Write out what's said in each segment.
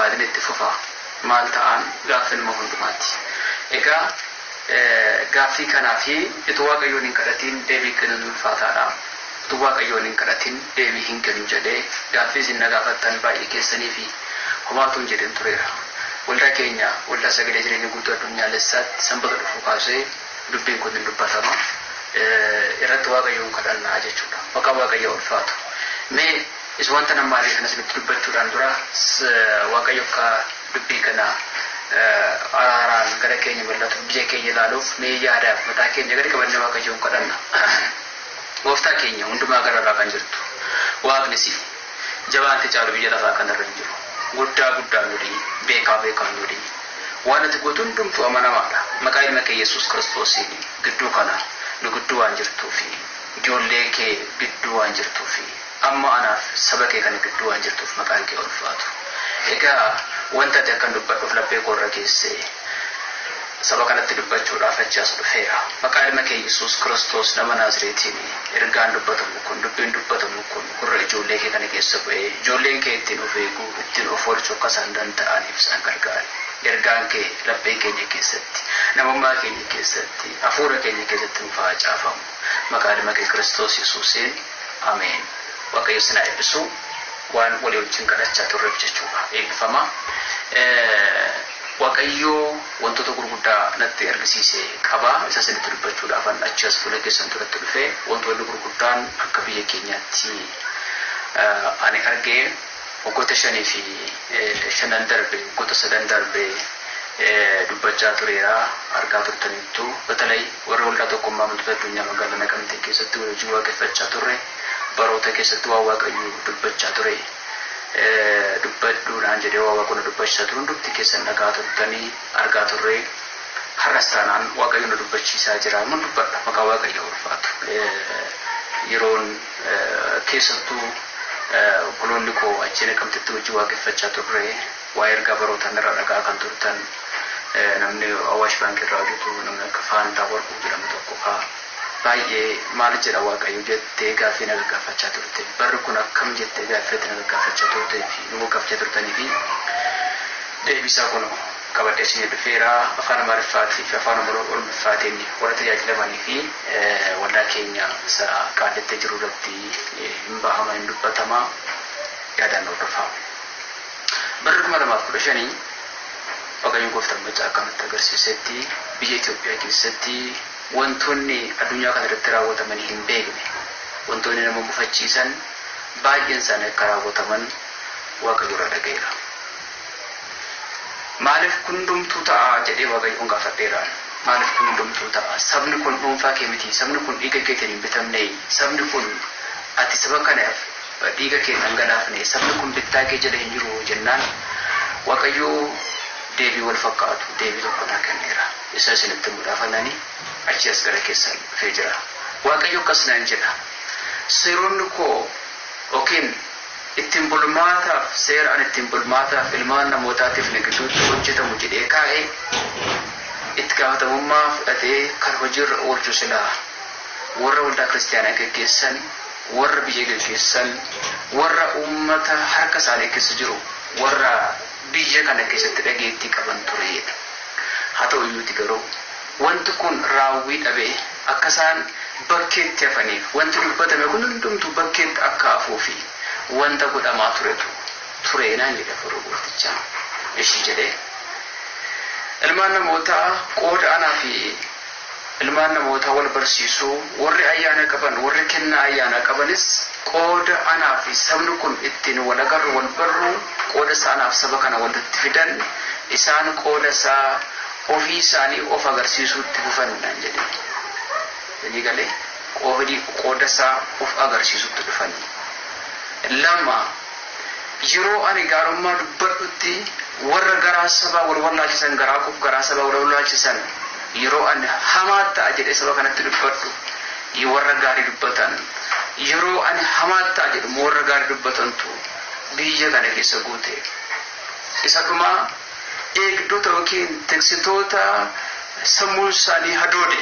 barbaadne itti fufa maal ta'an gaafin ma hundumaatti egaa gaaffii kanaafi itu waaqayyoon hin kadhatin deebii kennuun ulfaataadha itu waaqayyoon hin kadhatin deebii hin kennu jedhee gaaffii isin gaafattan baay'ee keessanii fi homaatuun jedhen tureera waldaa keenya waldaa sagalee jireenya guutuu addunyaalessaatti sanbata dhufu kaasee dubbiin kun hin dubbatama irratti waaqayyoon kadhannaa jechuudha maqaa waaqayyoo ulfaatu mee is wanta namaalee kanas nutti dubbachuudhaan dura waaqayyo akka dubbii kana araan gara keenya mul'atu biyya keenya ilaaluuf mee yaadaaf mataa keenya gadi qabannee waaqayyoon kadhanna gooftaa keenya hundumaa gararraa kan jirtu waaqnisi jabaanti caalu biyya lafaa kanarra hin jiru guddaa nudii beekaa nudii waan ati gootu hundumtuu amanamaadha maqaa ilma kee Yesuus Kiristoosiin gidduu kana nu gidduu waan jirtuufi ijoollee kee gidduu waan jirtuufi amma anaaf saba kee kana gidduu waan jirtuuf maqaan kee ulfaatu egaa wanta ati akkan dubbadhuuf laphee koorra keessee saba kanatti dubbachuudhaaf achaas dhufeera maqaa ilma kee Yesuus Kiristoos nama Naazreetiin ergaan dubbatamu kun dubbiin dubbatamu kun gurra ijoollee kee kana keessa bu'ee ijoolleen kee ittiin of eeguu ittiin of oolchuu akka isaan danda'aniif isaan gargaari ergaan kee laphee keenya keessatti namummaa keenya keessatti hafuura keenya keessatti nuuf haa caafamu maqaa ilma kee Kiristoos Yesuusiin ameen waaqayyo sinaa eebbisu waan walii wajjin kadhachaa turreef jechuudha eebbifama waaqayyo wantoota gurguddaa natti argisiisee qaba isa sinitti dubbachuudhaaf achi as fuula keessan turatti dhufee wantoonni gurguddaan akka biyya keenyaatti ani argee waggoota 5 fi 5 darbe waggoota 3 darbe dubbachaa tureera argaa turtaniittu batalay warra waldaa tokkummaa amantoota addunyaa magaalaa Naqamtee keessatti hojii waaqeffachaa turre baroota keessatti waa waaqayyo dubbachaa ture dubbadhuudhaan jedhee waa waaqayyo dubbachaa ture hundumti keessan dhagaa turtanii argaa turre har'astaanaan waaqayyo dubbachiisaa jira mun dubbadha maqaa waaqayyo ulfaatu yeroon keessattuu obboloonni koo achi Naqamteetti hojii waaqeffachaa turre waa ergaa barootaan irra dhagaa kan turtan namni Awaash Baankii irraa hojjetu namni akka Faantaa Warquu jedhamu tokko fa'aa baay'ee maal jedha waaqayyo jettee gaaffii na gaafachaa turte barri kun akkam jettee gaaffii na gaafachaa turte fi nu gaafachaa turtanii fi deebisaa kun qabadhee isin dhufeera afaan Amaariffaatii fi afaan Oromoofaatiin warra tajaajilamanii fi waldaa keenya isa qaaddattee jiru irratti hin bahama hin dubbatama yaadaan hordofaa barri 2015 waaqayyo gooftaan macaa akkamitti agarsiisetti biyya Itoophiyaa keessatti wantoonni addunyaa kana irratti raawwataman hin beekne wantoonni nama mufachiisan baay'een isaanii akka raawwataman waaqayyo irraa dhaga'eera maaliif kun hundumtuu ta'a jedhee waaqayyoon gaafadheera maaliif kun hundumtuu ta'a sabni kun dhuunfaa kee miti sabni kun dhiiga keetiin hin bitamne sabni kun ati saba kanaaf dhiiga kee dhangalaafne sabni kun bittaa kee jala hin jiru jennaan waaqayyo deebii wal fakkaatu deebii tokko naa kenneera isa isinitti mudaafananii achi as gara keessan dhufee jira waaqayyo akkas naan jedha seeronni koo yookiin ittiin bulmaataaf seera an ittiin bulmaataaf ilmaan namootaatiif gidduutti hojjetamu jedhee kaa'ee itti gaafatamummaa fudhatee kan hojiirra oolchu silaa warra waldaa kiristaanaa gaggeessan warra biyya gaggeessan warra uummata harka isaanii keessa jiru warra biyya kana keessatti dhageettii qaban tureedha haa ta'u iyyuuti garuu wanti kun raawwii dhabee akka isaan bakkeetti hafaniif wanti dubbatame kun hundumtuu bakkeetti akka hafuufi wanta godhamaa tureenaan jedha furuu gootichaa ishii jedhee ilmaan namootaa qooda anaa fi ilmaan namootaa wal barsiisuu warri ayyaana qaban warri kennaa ayyaana qabanis qooda anaa fi sabni kun ittiin wal agarru wal barru qooda isaanaaf saba kana walitti fidan isaan qooda isaa ofii isaanii of agarsiisuutti dhufan jedhee galee qooda isaa of agarsiisuutti dhufan lama yeroo ani gaarummaa dubbadhutti warra garaa sabaa wal wallaalchisan garaa quf garaa sabaa wal wallaalchisan yeroo ani hamaa ta'a jedhee saba kanatti dubbadhu warra gaarii dubbatan yeroo ani hamaa ta'a jedhu warra gaarii dubbatantu biyya kana keessa guute isa dhumaa eegdota yookiin tiksitoota sammuun isaanii hadoode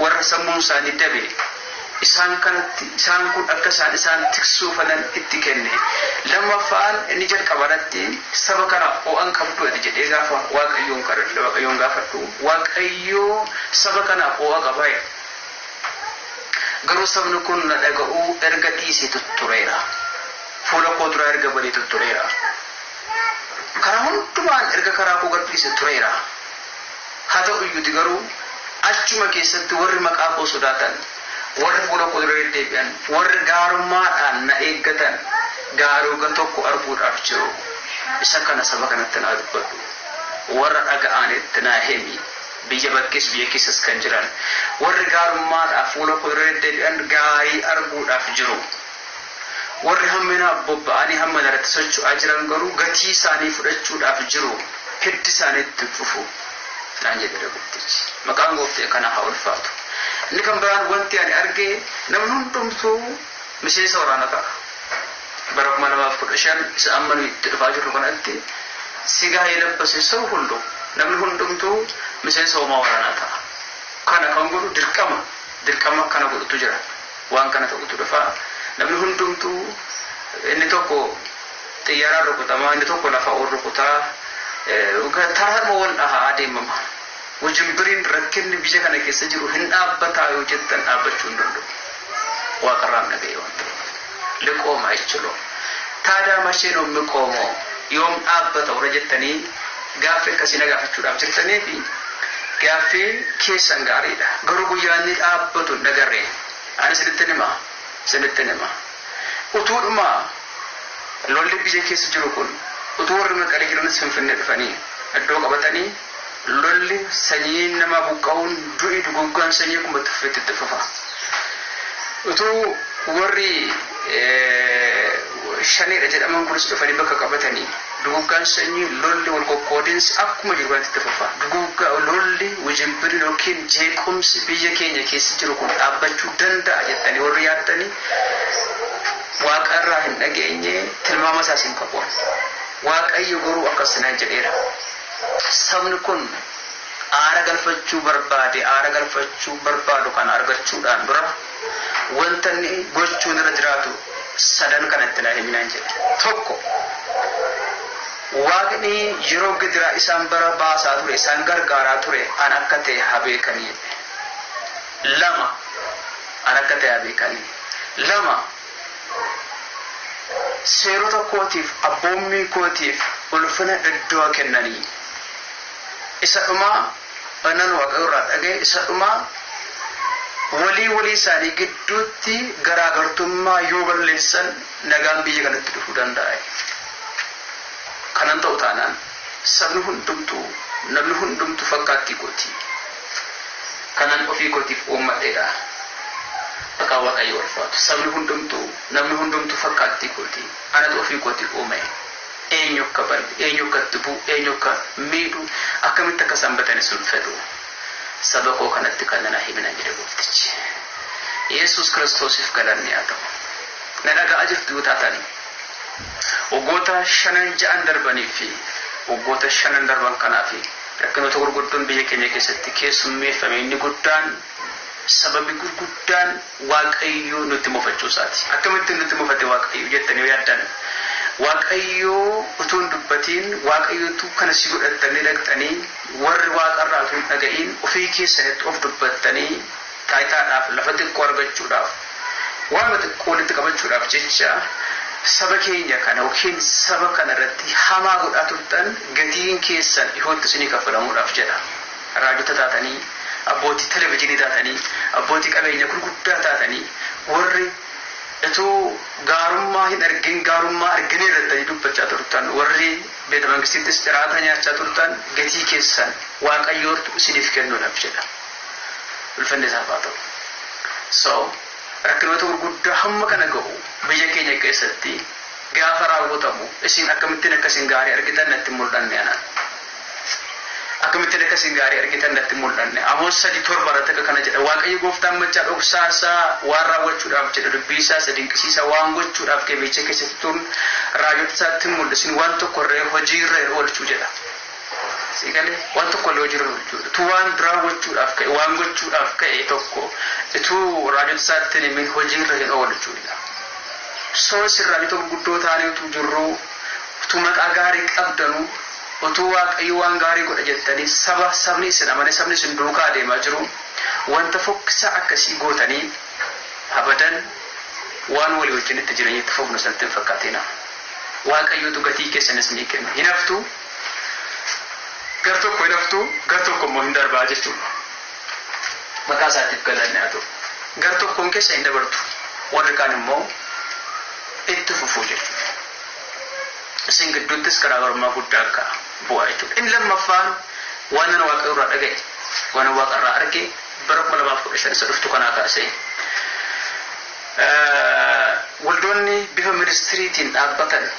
warra sammuun isaanii dabe isaan kun akka isaan tiksuu falan itti kenne lammaffaan inni jalqabaratti saba kanaaf oo'an qabdu jedhee gaafa waaqayyoon gaafadhu waaqayyoo saba kanaaf oo'a qabaa garuu sabni kun na dhaga'uu erga dhiisee tuttureera fuula koo dura erga badee tuttureera karaa hundumaan erga karaa koo gad dhiisee tureera haa ta'u iyyuu garuu achuma keessatti warri maqaa koo sodaatan warri fuula koo dura deddeebi'an warri gaarummaadhaan na eeggatan gaaruuga tokko arguudhaaf jiru isa kana saba kanatti naa dubbadhu warra dhaga'anitti naa himi biyya bakkees biyya keessas kan jiran warri gaarummaadhaaf fuula koo dura deddeebi'an gaarii arguudhaaf jiru warri hamminaaf bobba'anii hamma irratti socho'aa jiran garuu gatii isaanii fudhachuudhaaf jiru hiddi isaaniitti fufu naan jedhe guddichi maqaan gooftee kana haa ulfaatu inni kan biraan wanti ani argee namni hundumtuu miseensa waraanaa ta'a bara 2015 isa amma nu itti dhufaa jirru kanatti sigaa yeelabbase sau hundu namni hundumtuu miseensa homaa waraanaa ta'a kana kan godhu dirqama kana godhutu jira waan kana ta'utu dhufaa namni hundumtuu inni tokko xiyyaaraan rukutamaa inni tokko lafa ol rukutaa taraadhuma wal dhahaa adeemama wajjimbiriin rakkinni biyya kana keessa jiru hin dhaabbataa yoo jettan dhaabbachuu hin danda'u waaqarraan dhaga'e waan ta'eef liqooma jechuudha taadaa masheen ommi qoomoo yoom dhaabbata warra jettanii gaaffii akkasii na gaafachuudhaaf jirtanii fi gaaffii keessan gaariidha garuu guyyaan inni dhaabbatu hin dhagarree ani isinitti nima utuudhuma lolli biyya keessa jiru kun utuu warri maqalee jiranis finfinnee dhufanii iddoo qabatanii lolli sanyii nama buqqa'uun du'i duguggaan sanyii kuma tuffetti fufa utuu warri shaneedha jedhaman kunis dhufanii bakka qabatanii duguggaan sanyii lolli wal qoqqoodinsi akkuma jiru kanatti fufa duguggaa lolli wajjimbiri yookiin jeequmsi biyya keenya keessa jiru kun dhaabbachuu danda'a jettanii warri yaaddanii waaqarraa hin dhageenye tilmaama isaas hin qabu waaqayyo garuu akkasina jedheera sabni kun aara galfachuu barbaadu kana argachuudhaan dura wanta inni gochuun irra jiraatu sadan kanatti na himinaan jedhe tokko waaqni yeroo gidiraa isaan bara baasaa ture isaan gargaaraa ture an akka ta'e haa beekanii lama an akka ta'e haa beekanii lama seerota kootiif abboommii kootiif ulfina iddoo kennanii isa dhumaa nan waaqayyoorraa dhaga'e isa dhumaa walii isaanii gidduutti garaagartummaa yoo balleessan nagaan biyya kanatti dhufuu danda'a kanan ta'u taanaan namni hundumtuu fakkaattii kooti kanan ofii kootiif uummadheedha akka waaqayyo ulfaatu namni hundumtuu fakkaattii kooti anatu ofii kootiif uume eenyu akka balbi eenyu akka tubu eenyu akka miidhu akkamitti akka sanbatani sun fedhu saba koo kanatti kan na himina jedhe gooftichi Yesuus Kiristoosiif galanni haa ta'u na dhaga'aa jirtu yoo taatan waggoota 5-6 darbanii fi waggoota 5 darban kanaa fi rakkinoota gurguddoon biyya keenya keessatti keessummeeffame inni guddaan sababi gurguddaan waaqayyoo nutti mofachuusaati akkamitti nutti mofate waaqayyo jettanii yaaddan waaqayyoo utuun dubbatiin waaqayyootu kana si godhattanii dhaqxanii warri waaqarraa utuun dhaga'iin ofii keessanitti of dubbattanii taayitaadhaaf lafa xiqqoo argachuudhaaf waan xiqqoo walitti qabachuudhaaf jecha saba keenya kana yookiin saba kana irratti hamaa godhaa turtan gatiin keessan dhihootti isinii kaffalamuudhaaf jedha raajota taatanii abbootii televiziyoonii taatanii abbootii qabeenya gurguddaa taatanii warri etuu gaarummaa hin argin gaarummaa arginee irratti dubbachaa turtan warri beeta mangistittis xiraata nyaachaa turtan gatii keessan waaqayyoortu isiniif kennuudhaaf jedha ulfanni isaaf haa ta'u so rakkinoota gurguddaa hamma kana ga'u biyya keenya keessatti gaafa raawwatamu isin akkamittiin akkasiin gaarii argitan natti mul'anne anaan akkamittiin akkasiin gaarii argitan natti mul'anne Amoos 3:7 irratti kana jedha waaqayyo gooftaan machaa dhoksaasaa waan raawwachuudhaaf jedha dubbiisaa dinqisiisaa waan gochuudhaaf keessa keessatti tun raajota isaatti mul'isin waan tokko irree hojiirra oolchuu jedha Sigale waan tokko loo jiru jechuudha. Tu waan biraa gochuudhaaf ka'e waan gochuudhaaf ka'e tokko itu raajota isaatti nimin hojiirra hin oolu jechuudha. Soo sirraajota gurguddoo ta'anii utuu jirru utuu maqaa gaarii qabdanu utuu waaqayyo waan gaarii godha jettanii sabni isin amane sabni isin duukaa adeemaa jiru wanta fokkisa akkasii gootanii abadan waan walii wajjin itti jireenyatti fufnu sanatti hin fakkaatina. Waaqayyotu gatii keessanis ni kenna. Hinaftu gar tokko hinaftu gar tokko immoo hin darbaa jechuudha. Maqaa isaatiif galanni haa ta'u. Gar tokkoon keessa hin dabartu warri kaan immoo itti fufuu jechuudha. Isin gidduuttis garaagarummaa guddaa akka bu'aa jechuudha. Inni lammaffaan waan ana waaqayyo irraa dhaga'e waan waaqa irraa arge bara 2015 isa dhuftu kanaa kaasee waldoonni bifa ministiriitiin dhaabbatan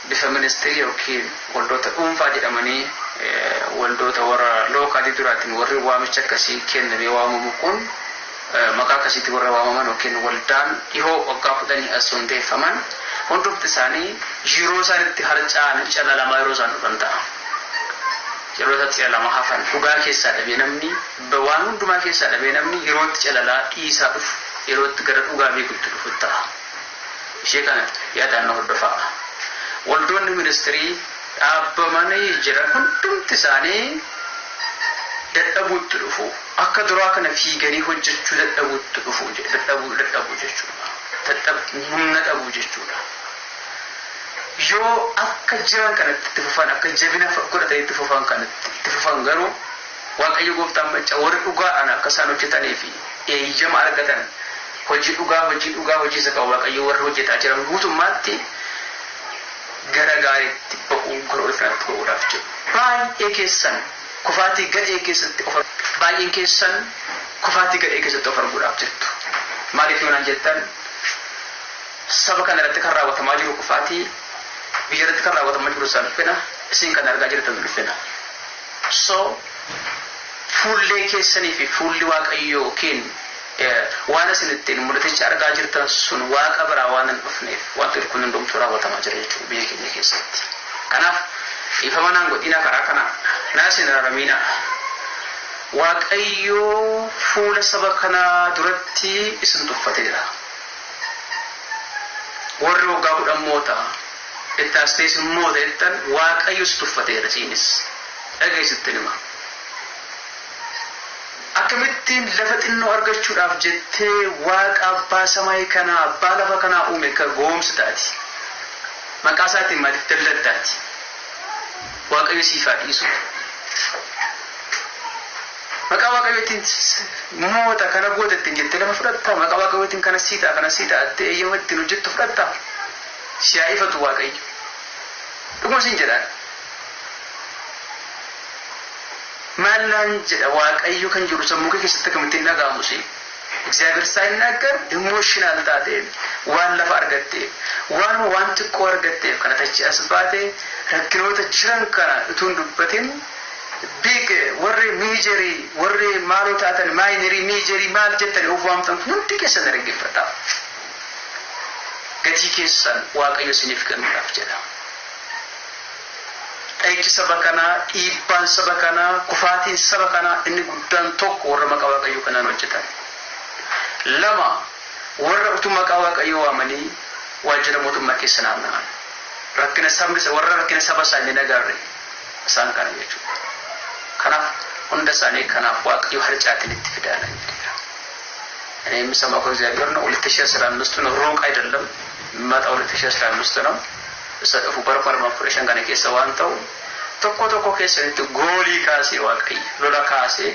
bifa ministirii yookiin waldoota dhuunfaa jedhamanii waldoota warra lookaalii duraatiin warri waamicha akkasii kennamee waamamu kun maqaa akkasiitti warra waamaman yookiin waldaan dhihoo waggaa 10 as hundeeffaman hundumti isaanii yeroo isaanitti harca'an calalamaa yeroo isaan dhufan ta'a. Yeroo isaatti calalama hafan dhugaa keessaa dhabee namni waan hundumaa keessaa dhabee namni yerootti calalaa dhiisaa dhufu yerootti gara dhugaa beekutti dhufu ta'a. Ishee kana yaadannoo hordofaa. Waldoonni ministirii dhaabbamanii jiran hundumti isaanii dadhabuutti dhufu. Akka duraa kana fiiganii hojjechuu dadhabuutti dhufu dadhabuu jechuudha. Humna dhabuu jechuudha. Yoo akka jiran kanatti itti fufan akka jabina godhatanii itti fufan kanatti itti fufan garuu waaqayyo gooftaan macca warri dhugaadhaan akka isaan hojjetanii fi eeyyama argatan hojii dhugaa hojii isa qabu waaqayyo warri hojjetaa jiran guutummaatti gara gaariitti ba'uu gara ulfinaatti ba'uudhaaf jiru. Baay'ee keessan kufaatii gadhee keessatti baay'een keessan kufaatii gadhee keessatti of arguudhaaf jirtu. Maaliif yoonaan jettan saba kana irratti kan raawwatamaa jiru kufaatii biyya irratti kan raawwatamaa jiru san dhufina isin kan argaa jirtan dhufina. So fuullee keessanii fi fuulli waaqayyoo yookiin waan isin ittiin mul'aticha argaa jirtan sun waaqa biraa waan hin dhufneef wanti kun hundumtuu raawwatamaa jira jechuudha biyya keenya keessatti. Kanaaf ifa manaan godhina karaa kana naasin raramina waaqayyoo fuula saba kanaa duratti isin tuffateera. Warri waggaa 10 moota itti astees moota jettan waaqayyo si tuffateera siinis dhageessitti nima. Akkamittiin lafa xinnoo argachuudhaaf jettee waaqa abbaa samaayii kanaa abbaa lafa kanaa uume ka goomsi taati. Maqaa isaatiin maaliif daldattaati? Waaqayyo siifaa dhiisu. Maqaa waaqayyootiin moota kana gootattiin jettee lafa fudhattaa. Maqaa waaqayyootiin kana siitaa attee eeyyama ittiin hojjettu fudhattaa. Siyaa ifatu waaqayyo. Dhuguma siin jedhaan. Maalaan jedha waaqayyo kan jiru sammuu keessatti akkamittiin dhaga'amu si. እግዚአብሔር ሳይናገር ኢሞሽናል ታቴ ዋን ለፈ አርገቴ ዋን xiqqoo argatte kana tachi asbaate rakkinoota jiran kana utuun dubbatin big warri meejeri warri maalotaatan maayineri meejeri maal jettanii of waamtan hundi keessan argifata gatii keessan waaqayyo isiniif kennuudhaaf jedha. Aiki saba kana dhiibbaan saba kana kufaatiin saba kana inni guddaan tokko warra maqaa waaqayyo kanaan hojjetan. Lama warra utuu maqaa waaqayyo waamanii waajjira mootummaa keessa naanna'an. Rakkina saba isaanii nagarre isaan kana jechuudha. Kanaaf hunda isaanii kanaaf waaqayyo harcaatiin itti fidaalan jedha. እኔ የምሰማው ከእግዚአብሔር ነው 2015 ነው ሩቅ አይደለም መጣው 2015 ነው ሰደፉ በርበርማ ኦፕሬሽን ጋር ከሰው አንተው tokko keessatti goolii kaasee waaqayyo lola kaasee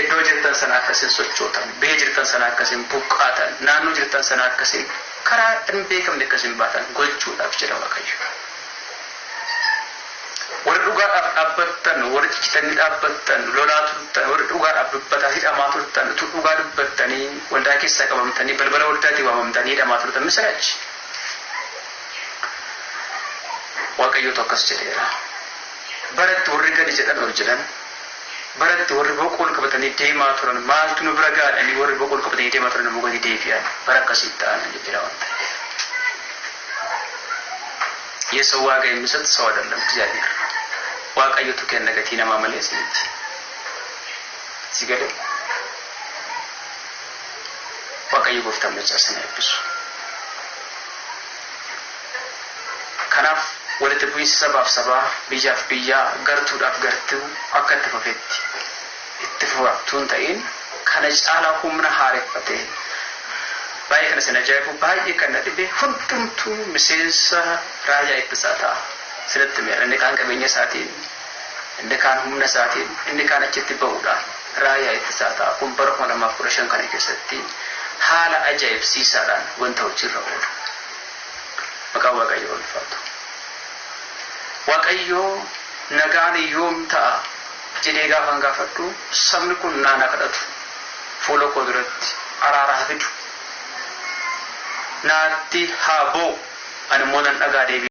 iddoo jirtan sana akkasiin sochootan biyya jirtan sana akkasiin buqqaatan naannoo jirtan sana akkasiin karaa hin beekamne akkasiin baatan gochuudhaaf jedha waaqayyo. Warri dhugaadhaaf dhaabbattan warri ciccitanii dhaabbattan lolaa turtan warri dhugaadhaaf dubbataa hidhamaa turtan utuu dhugaa dubbattanii waldaa keessaa qabamtanii balbala waldaatii waamamtanii hidhamaa turtan misiraachi. Waaqayyotu akkas jedheera. Baratti warri gadi jedhan ol jedhan baratti warri boqol qabatanii deemaa turan maaltu nu bira gaadhanii warri boqol qabatanii deemaa turan immoo gadi deebi'an bara akkasitti ta'an jedha waan ta'eef. የሰው ዋጋ የሚሰጥ ሰው አይደለም እግዚአብሔር። waaqayyotu kenna gatii namaa malee isinitti. Si galee waaqayyo gooftaan machaa sana eebbisu. Kanaaf walitti bu'iinsi sabaaf sabaa biyyaaf biyyaa gartuudhaaf gartuu akka itti fufetti itti fufaatuun ta'in kana caalaa humna haareffatee baay'ee kana sana ajaa'ibu baay'ee kan dhibe hundumtuu miseensa raayyaa ittisaa ta'a. Sirriitti miidha inni kaan qabeenya isaatiin inni kaan humna isaatiin inni kaan achitti bahuudhaan raayyaa ittisaa ta'a. Kun bara 2015 kana keessatti haala ajaa'ibsiisaadhaan wanta hojiirra oolu. Maqaan waaqayyoo ulfaatu. Waaqayyoo nagaan yoom ta'a jedhee gaafan gaafadhu sabni kun naana kadhatu fuula koo duratti araaraa fidu naatti haa ba'u ani immoo nan dhagaa deebi'u.